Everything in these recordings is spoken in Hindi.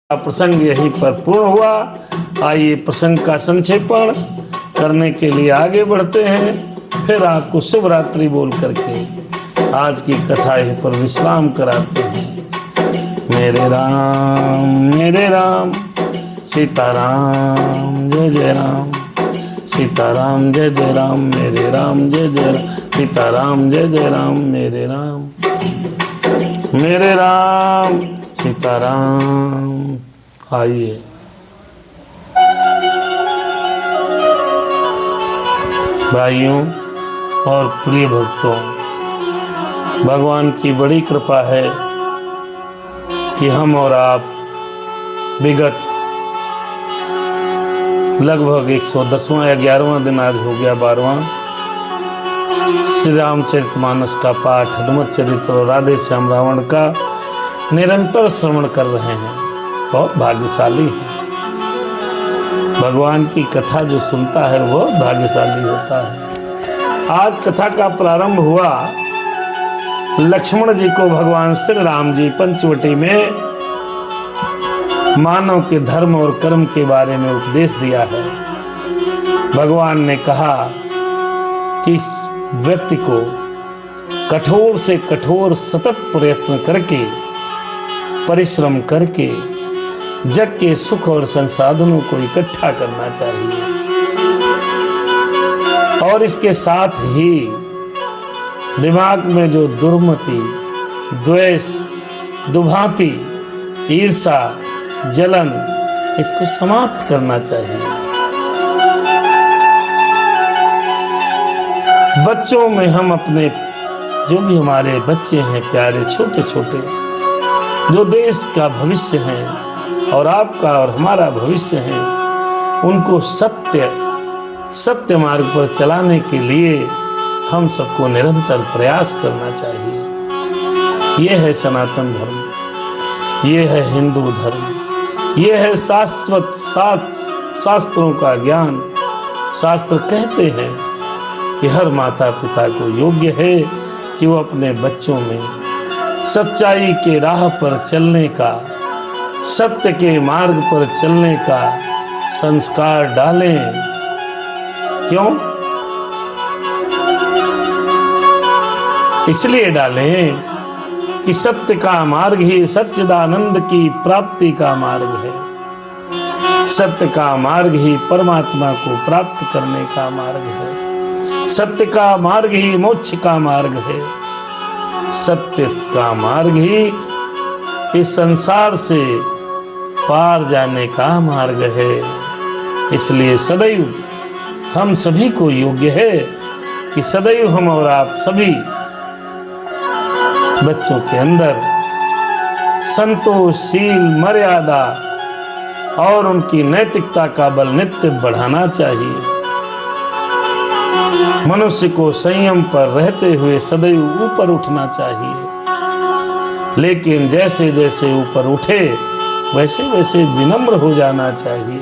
प्रसंग यहीं पर पूर्ण हुआ। आइए प्रसंग का संक्षेपण करने के लिए आगे बढ़ते हैं, फिर आपको शुभ रात्रि बोल करके आज की कथा यहीं पर विश्राम कराते हैं। मेरे राम सीताराम जय जय राम, सीताराम जय जय राम, मेरे राम जय जय राम, सीताराम जय जय राम, मेरे राम सीताराम। आइए भाइयों और प्रिय भक्तों, भगवान की बड़ी कृपा है कि हम और आप विगत लगभग 110वां या 11वां दिन आज हो गया 12वां श्री रामचरितमानस का पाठ, हनुमत चरित्र और राधे श्याम रावण का निरंतर श्रवण कर रहे हैं। बहुत भाग्यशाली है। भगवान की कथा जो सुनता है वो भाग्यशाली होता है। आज कथा का प्रारंभ हुआ, लक्ष्मण जी को भगवान श्री राम जी पंचवटी में मानव के धर्म और कर्म के बारे में उपदेश दिया है। भगवान ने कहा कि इस व्यक्ति को कठोर से कठोर सतत प्रयत्न करके, परिश्रम करके जग के सुख और संसाधनों को इकट्ठा करना चाहिए और इसके साथ ही दिमाग में जो दुर्मति, द्वेष, दुभांति, ईर्षा, जलन, इसको समाप्त करना चाहिए। बच्चों में हम अपने जो भी हमारे बच्चे हैं प्यारे, छोटे छोटे, जो देश का भविष्य है और आपका और हमारा भविष्य है, उनको सत्य मार्ग पर चलाने के लिए हम सबको निरंतर प्रयास करना चाहिए। ये है सनातन धर्म, ये है हिंदू धर्म, ये है शाश्वत शास्त्रों का ज्ञान। शास्त्र कहते हैं कि हर माता पिता को योग्य है कि वो अपने बच्चों में सच्चाई के राह पर चलने का, सत्य के मार्ग पर चलने का संस्कार डालें। क्यों? इसलिए डालें कि सत्य का मार्ग ही सच्चिदानंद की प्राप्ति का मार्ग है। सत्य का मार्ग ही परमात्मा को प्राप्त करने का मार्ग है। सत्य का मार्ग ही मोक्ष का मार्ग है। सत्य का मार्ग ही इस संसार से पार जाने का मार्ग है। इसलिए सदैव हम सभी को योग्य है कि सदैव हम और आप सभी बच्चों के अंदर संतोषशील मर्यादा और उनकी नैतिकता का बल नित्य बढ़ाना चाहिए। मनुष्य को संयम पर रहते हुए सदैव ऊपर उठना चाहिए, लेकिन जैसे जैसे ऊपर उठे वैसे वैसे विनम्र हो जाना चाहिए।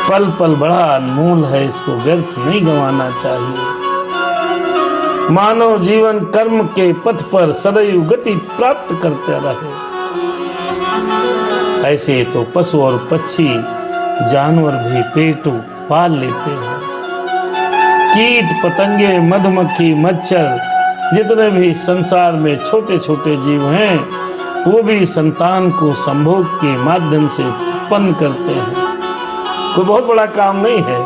पल पल बड़ा अनमोल है, इसको व्यर्थ नहीं गंवाना चाहिए। मानव जीवन कर्म के पथ पर सदैव गति प्राप्त करते रहे। ऐसे तो पशु और पक्षी जानवर भी पेट पाल लेते हैं। कीट पतंगे, मधुमक्खी, मच्छर, जितने भी संसार में छोटे छोटे जीव हैं, वो भी संतान को संभोग के माध्यम से उत्पन्न करते हैं। कोई बहुत बड़ा काम नहीं है।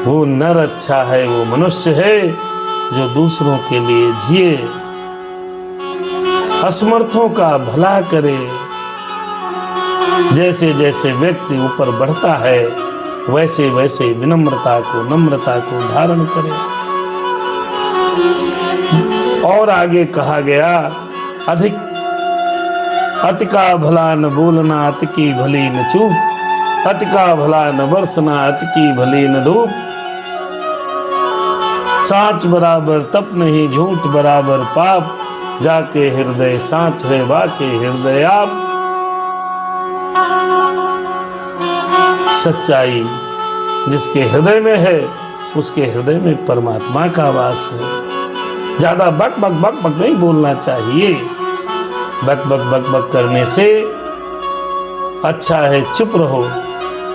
वो नर अच्छा है, वो मनुष्य है जो दूसरों के लिए जिए, असमर्थों का भला करे। जैसे जैसे व्यक्ति ऊपर बढ़ता है वैसे वैसे विनम्रता को, नम्रता को धारण करे। और आगे कहा गया, अति का भला न बोलना, अति की भली न चूप, अति का भला न बरसना, अति की भली न धूप। साच बराबर तप नहीं, झूठ बराबर पाप, जाके हृदय साच है, बाके हृदय आप। सच्चाई जिसके हृदय में है उसके हृदय में परमात्मा का वास है। ज्यादा बक बक बक बक नहीं बोलना चाहिए। बक बक बक बक करने से अच्छा है चुप रहो,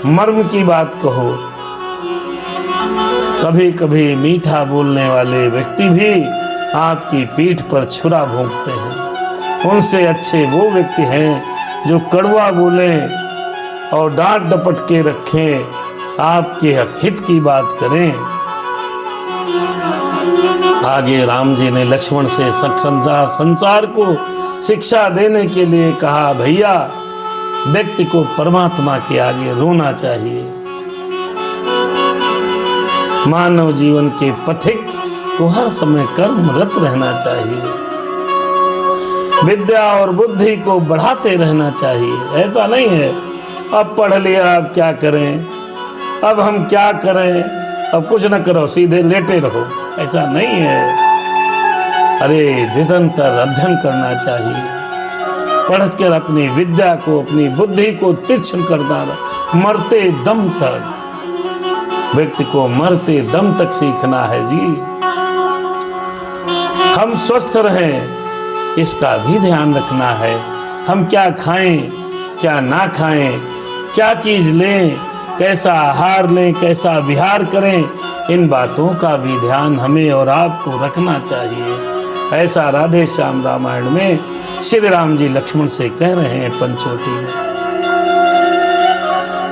मर्म की बात कहो। कभी कभी मीठा बोलने वाले व्यक्ति भी आपकी पीठ पर छुरा भोंकते हैं। उनसे अच्छे वो व्यक्ति हैं जो कड़वा बोलें और डांट डपट के रखें, आपके हित की बात करें। आगे राम जी ने लक्ष्मण से संसार को शिक्षा देने के लिए कहा, भैया व्यक्ति को परमात्मा के आगे रोना चाहिए। मानव जीवन के पथिक को हर समय कर्मरत रहना चाहिए। विद्या और बुद्धि को बढ़ाते रहना चाहिए। ऐसा नहीं है अब पढ़ लिया अब क्या करें, अब हम क्या करें, अब कुछ न करो सीधे लेटे रहो, ऐसा नहीं है। अरे निरंतर अध्ययन करना चाहिए, पढ़कर अपनी विद्या को अपनी बुद्धि को तीक्ष्ण करना, मरते दम तक व्यक्ति को मरते दम तक सीखना है जी। हम स्वस्थ रहें इसका भी ध्यान रखना है। हम क्या खाएं क्या ना खाएं, क्या चीज लें, कैसा आहार लें, कैसा विहार करें, इन बातों का भी ध्यान हमें और आपको रखना चाहिए। ऐसा राधे श्याम रामायण में श्री राम जी लक्ष्मण से कह रहे हैं पंचवटी में।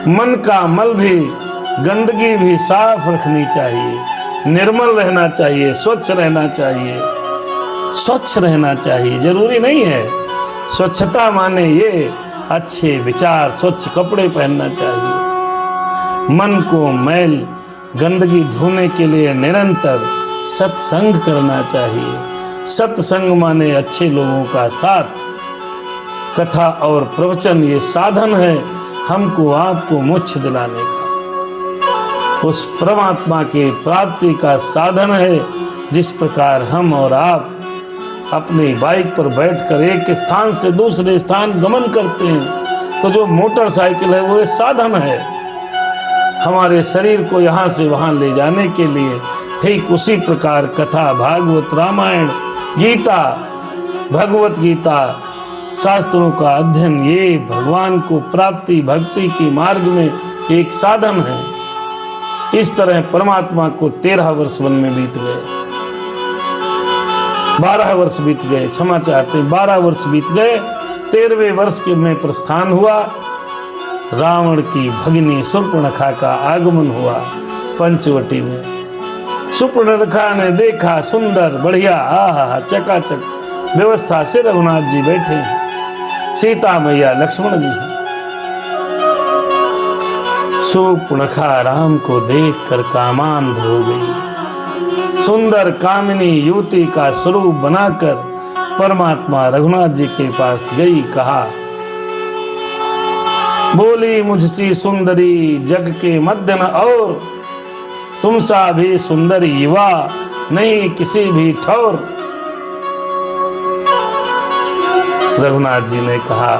मन का मल भी गंदगी भी साफ रखनी चाहिए, निर्मल रहना चाहिए, स्वच्छ रहना चाहिए। स्वच्छ रहना चाहिए जरूरी नहीं है स्वच्छता माने ये अच्छे विचार, स्वच्छ कपड़े पहनना चाहिए। मन को मैल गंदगी धोने के लिए निरंतर सत्संग करना चाहिए। सत्संग माने अच्छे लोगों का साथ। कथा और प्रवचन ये साधन है हमको आपको मोक्ष दिलाने का, उस परमात्मा के प्राप्ति का साधन है। जिस प्रकार हम और आप अपनी बाइक पर बैठकर एक स्थान से दूसरे स्थान गमन करते हैं, तो जो मोटरसाइकिल है वो एक साधन है हमारे शरीर को यहाँ से वहाँ ले जाने के लिए। ठीक उसी प्रकार कथा, भागवत, रामायण, गीता, भगवत गीता, शास्त्रों का अध्ययन ये भगवान को प्राप्ति भक्ति की मार्ग में एक साधन है। इस तरह परमात्मा को 13 वर्ष वन में बीत गए, 12 वर्ष बीत गए, क्षमा चाहते 12 वर्ष बीत गए। 13वें वर्ष के में प्रस्थान हुआ। रावण की भगिनी शूर्पणखा का आगमन हुआ पंचवटी में। शूर्पणखा ने देखा सुंदर बढ़िया आहा चकाचक व्यवस्था से रघुनाथ जी बैठे हैं, सीता मैया लक्ष्मण जी। शूर्पणखा राम को देखकर कामांध हो गई। सुंदर कामिनी युवती का स्वरूप बनाकर परमात्मा रघुनाथ जी के पास गई, कहा बोली मुझसी सुंदरी जग के मध्य न और, तुम सा भी सुंदर युवा नहीं किसी भी ठौर। रघुनाथ जी ने कहा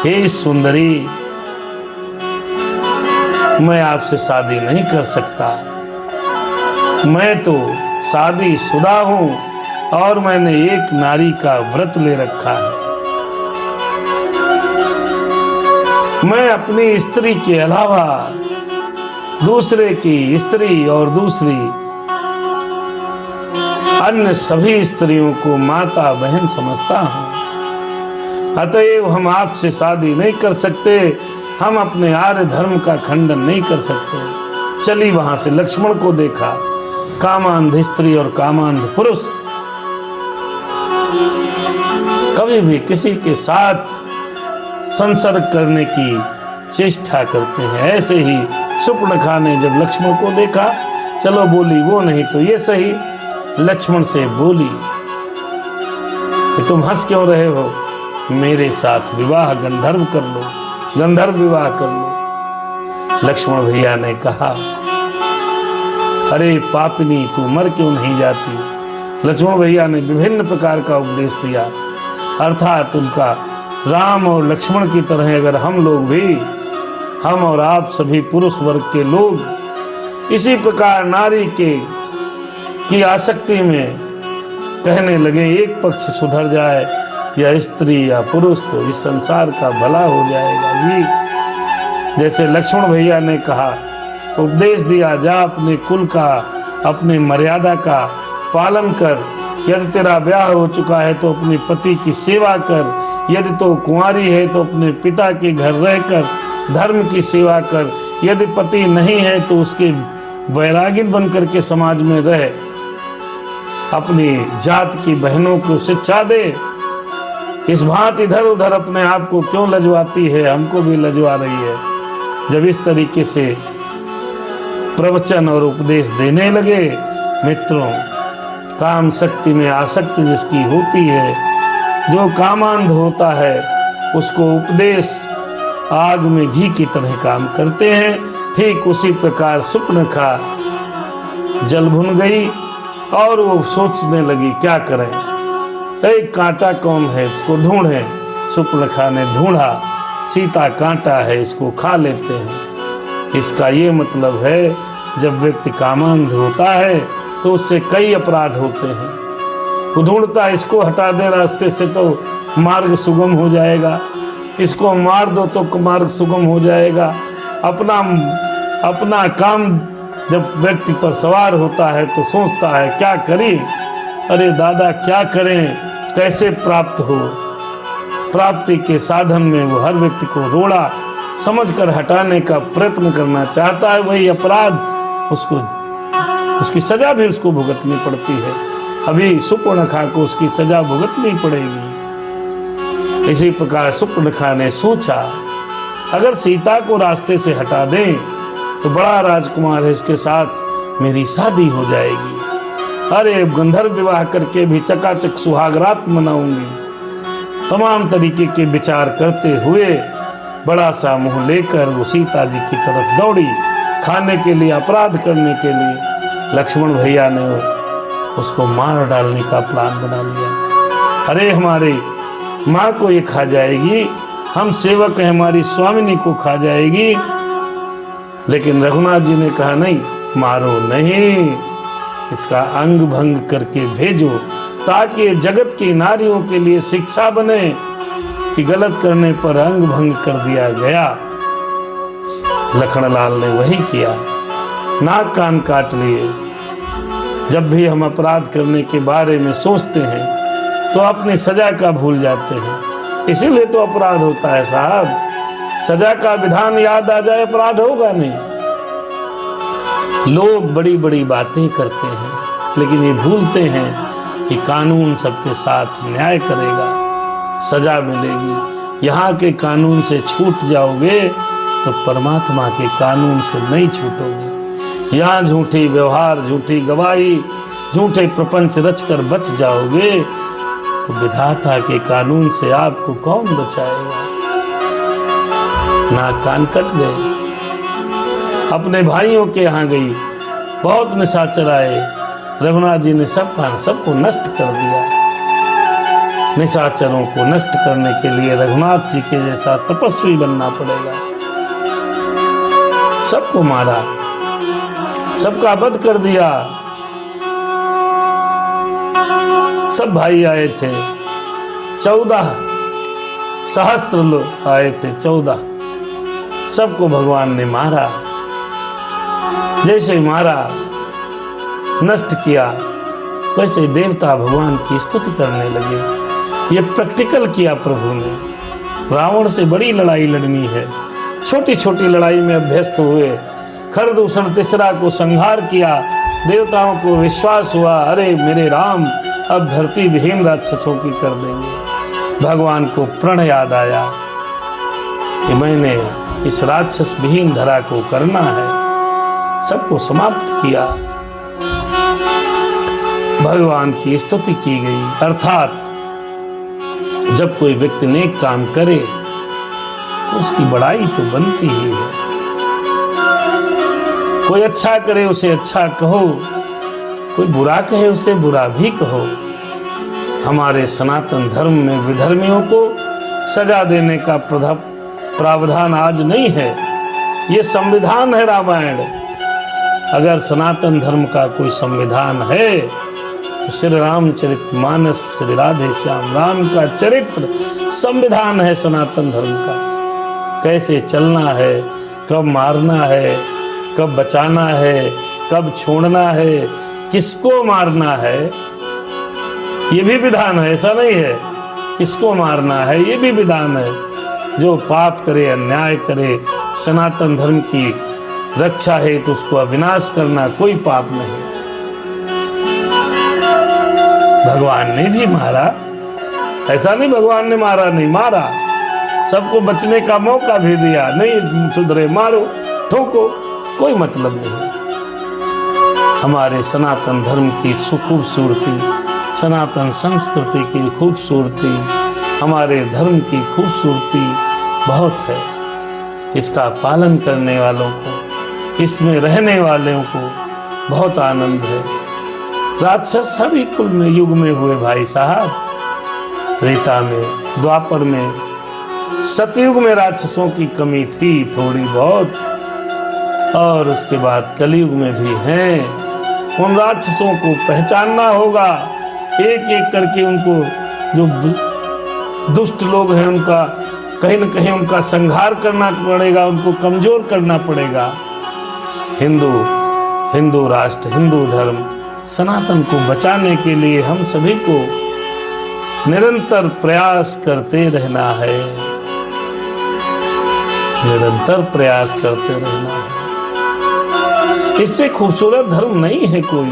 हे सुंदरी, मैं आपसे शादी नहीं कर सकता, मैं तो शादी शुदा हूं और मैंने एक नारी का व्रत ले रखा है। मैं अपनी स्त्री के अलावा दूसरे की स्त्री और दूसरी अन्य सभी स्त्रियों को माता बहन समझता हूं। अतएव हम आपसे शादी नहीं कर सकते, हम अपने आर्य धर्म का खंडन नहीं कर सकते। चली वहां से लक्ष्मण को देखा, कामांध स्त्री और कामांध पुरुष कभी भी किसी के साथ संसर्ग करने की चेष्टा करते हैं। ऐसे ही शूर्पणखा ने जब लक्ष्मण को देखा, चलो बोली वो नहीं तो ये सही, लक्ष्मण से बोली कि तुम हंस क्यों रहे हो, मेरे साथ विवाह गंधर्व कर लो, गंधर्व विवाह कर लो। लक्ष्मण भैया ने कहा अरे पापिनी तू मर क्यों नहीं जाती। लक्ष्मण भैया ने विभिन्न प्रकार का उपदेश दिया, अर्थात उनका राम और लक्ष्मण की तरह अगर हम लोग भी, हम और आप सभी पुरुष वर्ग के लोग इसी प्रकार नारी की आसक्ति में कहने लगे, एक पक्ष सुधर जाए या स्त्री या पुरुष, तो इस संसार का भला हो जाएगा जी। जैसे लक्ष्मण भैया ने कहा, उपदेश दिया, जा अपने कुल का, अपने मर्यादा का पालन कर। यदि तेरा ब्याह हो चुका है तो अपने पति की सेवा कर, यदि तो कुंवारी है तो अपने पिता के घर रहकर धर्म की सेवा कर, यदि पति नहीं है तो उसके वैरागिन बन करके समाज में रह, अपनी जात की बहनों को शिक्षा दे। इस भांति इधर उधर अपने आप को क्यों लजवाती है, हमको भी लजवा रही है। जब इस तरीके से प्रवचन और उपदेश देने लगे मित्रों, काम शक्ति में आसक्ति जिसकी होती है, जो कामांध होता है, उसको उपदेश आग में घी की तरह काम करते हैं। ठीक उसी प्रकार सुपर्णखा जल भुन गई और वो सोचने लगी क्या करें, एक कांटा कौन है, इसको ढूंढें। सुपर्णखा ने ढूंढा, सीता कांटा है, इसको खा लेते हैं। इसका ये मतलब है, जब व्यक्ति कामांध होता है तो उससे कई अपराध होते हैं। वो ढूंढता है इसको हटा दे रास्ते से तो मार्ग सुगम हो जाएगा, इसको मार दो तो मार्ग सुगम हो जाएगा। अपना काम जब व्यक्ति पर सवार होता है तो सोचता है क्या करें, अरे दादा क्या करें, कैसे प्राप्त हो। प्राप्ति के साधन में वो हर व्यक्ति को रोड़ा समझकर हटाने का प्रयत्न करना चाहता है। वही अपराध उसकी सजा भी उसको भुगतनी पड़ती है। अभी सुपर्णखा को उसकी सजा भुगतनी पड़ेगी। इसी प्रकार सुपर्णखा ने सोचा, अगर सीता को रास्ते से हटा दें तो बड़ा राजकुमार है, इसके साथ मेरी शादी हो जाएगी। अरे गंधर्व विवाह करके भी चकाचक सुहागरात मनाऊंगी। तमाम तरीके के विचार करते हुए बड़ा सा मुंह लेकर वो सीता जी की तरफ दौड़ी, खाने के लिए, अपराध करने के लिए। लक्ष्मण भैया ने उसको मार डालने का प्लान बना लिया। अरे हमारे माँ को ये खा जाएगी, हम सेवक हैं, हमारी स्वामिनी को खा जाएगी। लेकिन रघुनाथ जी ने कहा नहीं, मारो नहीं, इसका अंग भंग करके भेजो, ताकि जगत की नारियों के लिए शिक्षा बने कि गलत करने पर अंग भंग कर दिया गया। लखनलाल ने वही किया, नाक कान काट लिए। जब भी हम अपराध करने के बारे में सोचते हैं तो अपनी सजा का भूल जाते हैं, इसीलिए तो अपराध होता है साहब। सजा का विधान याद आ जाए, अपराध होगा नहीं। लोग बड़ी बड़ी बातें करते हैं, लेकिन ये भूलते हैं कि कानून सबके साथ न्याय करेगा, सजा मिलेगी। यहाँ के कानून से छूट जाओगे तो परमात्मा के कानून से नहीं छूटोगे। यहाँ झूठी व्यवहार, झूठी गवाही, झूठे प्रपंच रचकर बच जाओगे तो विधाता के कानून से आपको कौन बचाएगा। नाक कान कट गए। अपने भाइयों के यहाँ गई, बहुत निशाचर आए। रघुनाथ जी ने सबको नष्ट कर दिया। निशाचरों को नष्ट करने के लिए रघुनाथ जी के जैसा तपस्वी बनना पड़ेगा। सबको मारा, सबका वध कर दिया। सब भाई आए थे, 14 सहस्त्र लोग आए थे, 14 सबको भगवान ने मारा। जैसे मारा, नष्ट किया, वैसे देवता भगवान की स्तुति करने लगे। ये प्रैक्टिकल किया प्रभु ने। रावण से बड़ी लड़ाई लड़नी है, छोटी छोटी लड़ाई में अभ्यस्त हुए। खरदूषण तीसरा को संहार किया। देवताओं को विश्वास हुआ, अरे मेरे राम अब धरती विहीन राक्षसों की कर देंगे। भगवान को प्रण याद आया कि मैंने इस राक्षस विहीन धरा को करना है। सबको समाप्त किया। भगवान की स्तुति की गई। अर्थात जब कोई व्यक्ति नेक काम करे तो उसकी बड़ाई तो बनती ही है। कोई अच्छा करे उसे अच्छा कहो, कोई बुरा कहे उसे बुरा भी कहो। हमारे सनातन धर्म में विधर्मियों को सजा देने का प्रावधान आज नहीं है। ये संविधान है रामायण। अगर सनातन धर्म का कोई संविधान है तो श्री रामचरित मानस, श्री राधे श्याम राम का चरित्र संविधान है सनातन धर्म का। कैसे चलना है, कब मारना है, कब बचाना है, कब छोड़ना है, किसको मारना है, ये भी विधान है। ऐसा नहीं है किसको मारना है, ये भी विधान है। जो पाप करे, अन्याय करे, सनातन धर्म की रक्षा है तो उसको अविनाश करना कोई पाप नहीं। भगवान ने भी मारा, ऐसा नहीं भगवान ने मारा नहीं, मारा, सबको बचने का मौका भी दिया। नहीं सुधरे मारो, ठोको, कोई मतलब नहीं। हमारे सनातन धर्म की खूबसूरती, सनातन संस्कृति की खूबसूरती, हमारे धर्म की खूबसूरती बहुत है। इसका पालन करने वालों को, इसमें रहने वालों को बहुत आनंद है। राक्षस सभी कुल में युग में हुए भाई साहब। त्रेता में, द्वापर में, सतयुग में राक्षसों की कमी थी थोड़ी बहुत, और उसके बाद कलयुग में भी हैं। उन राक्षसों को पहचानना होगा, एक एक करके उनको, जो दुष्ट लोग हैं उनका कहीं न कहीं उनका संहार करना पड़ेगा, उनको कमजोर करना पड़ेगा। हिंदू राष्ट्र, हिंदू धर्म, सनातन को बचाने के लिए हम सभी को निरंतर प्रयास करते रहना है, निरंतर प्रयास करते रहना है। इससे खूबसूरत धर्म नहीं है कोई।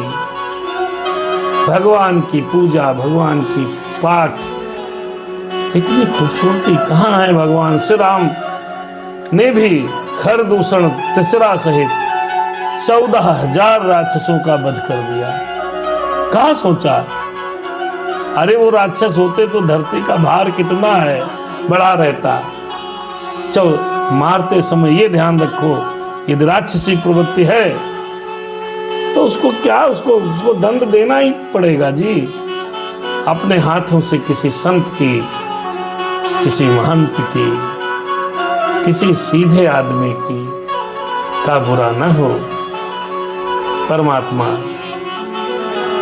भगवान की पूजा, भगवान की पाठ, इतनी खूबसूरती कहाँ है। भगवान श्री राम ने भी खरदूषण तिसरा सहित 14,000 राक्षसों का वध कर दिया। कहाँ सोचा? अरे वो राक्षस होते तो धरती का भार कितना है बड़ा रहता। चलो मारते समय ये ध्यान रखो, यदि राक्षसी प्रवृत्ति है तो उसको क्या, उसको दंड देना ही पड़ेगा जी। अपने हाथों से किसी संत की, किसी महंत की, किसी सीधे आदमी की का बुरा न हो। परमात्मा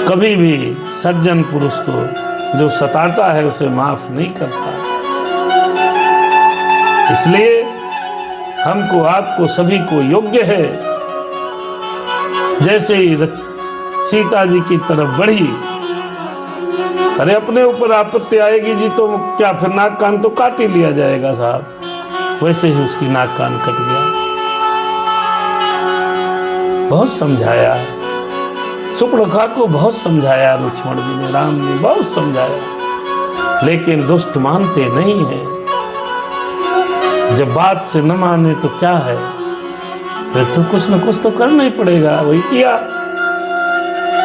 कभी भी सज्जन पुरुष को जो सताता है उसे माफ नहीं करता। इसलिए हमको, आपको, सभी को योग्य है, जैसे ही सीता जी की तरफ बढ़ी, अरे अपने ऊपर आपत्ति आएगी जी तो क्या, फिर नाक कान तो काट ही लिया जाएगा साहब। वैसे ही उसकी नाक कान कट गया। बहुत समझाया, सुपर्णखा को बहुत समझाया लक्ष्मण जी ने, राम ने बहुत समझाया, लेकिन दुष्ट मानते नहीं हैं। जब बात से न माने तो क्या है, फिर तो कुछ न कुछ तो करना ही पड़ेगा। वही किया,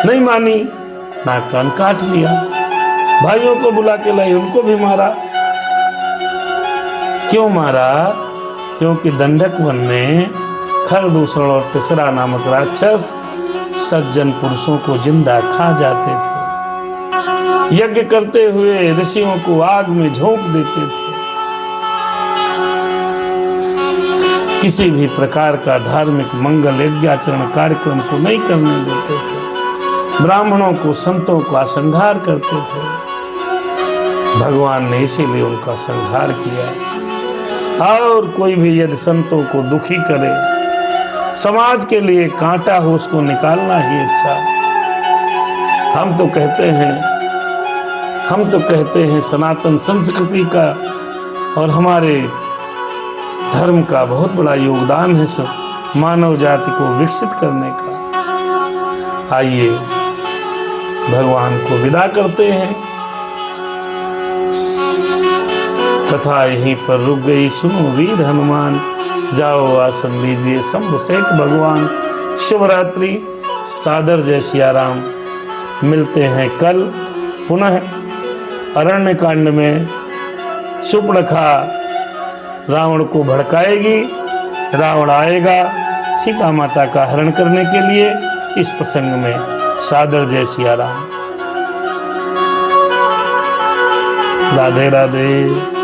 नहीं मानी, नाक कान काट लिया। भाइयों को बुला के लाई, उनको भी मारा। क्यों मारा? क्योंकि दंडक वन में खरदूषण और तिसरा नामक राक्षस सज्जन पुरुषों को जिंदा खा जाते थे। यज्ञ करते हुए ऋषियों को आग में झोंक देते थे। किसी भी प्रकार का धार्मिक मंगल यज्ञाचरण कार्यक्रम को नहीं करने देते थे। ब्राह्मणों को, संतों का संहार करते थे। भगवान ने इसीलिए उनका संहार किया। और कोई भी यदि संतों को दुखी करे, समाज के लिए कांटा हो, उसको निकालना ही अच्छा। हम तो कहते हैं सनातन संस्कृति का और हमारे धर्म का बहुत बड़ा योगदान है सब मानव जाति को विकसित करने का। आइए भगवान को विदा करते हैं। कथा यहीं पर रुक गई। सुनो वीर हनुमान, जाओ आसन लीजिए शंभु शेख भगवान। शुभ रात्रि, सादर जय सिया राम। मिलते हैं कल पुनः अरण्य कांड में। सुपर्णखा रावण को भड़काएगी, रावण आएगा सीता माता का हरण करने के लिए। इस प्रसंग में सादर जय सिया राम। राधे राधे।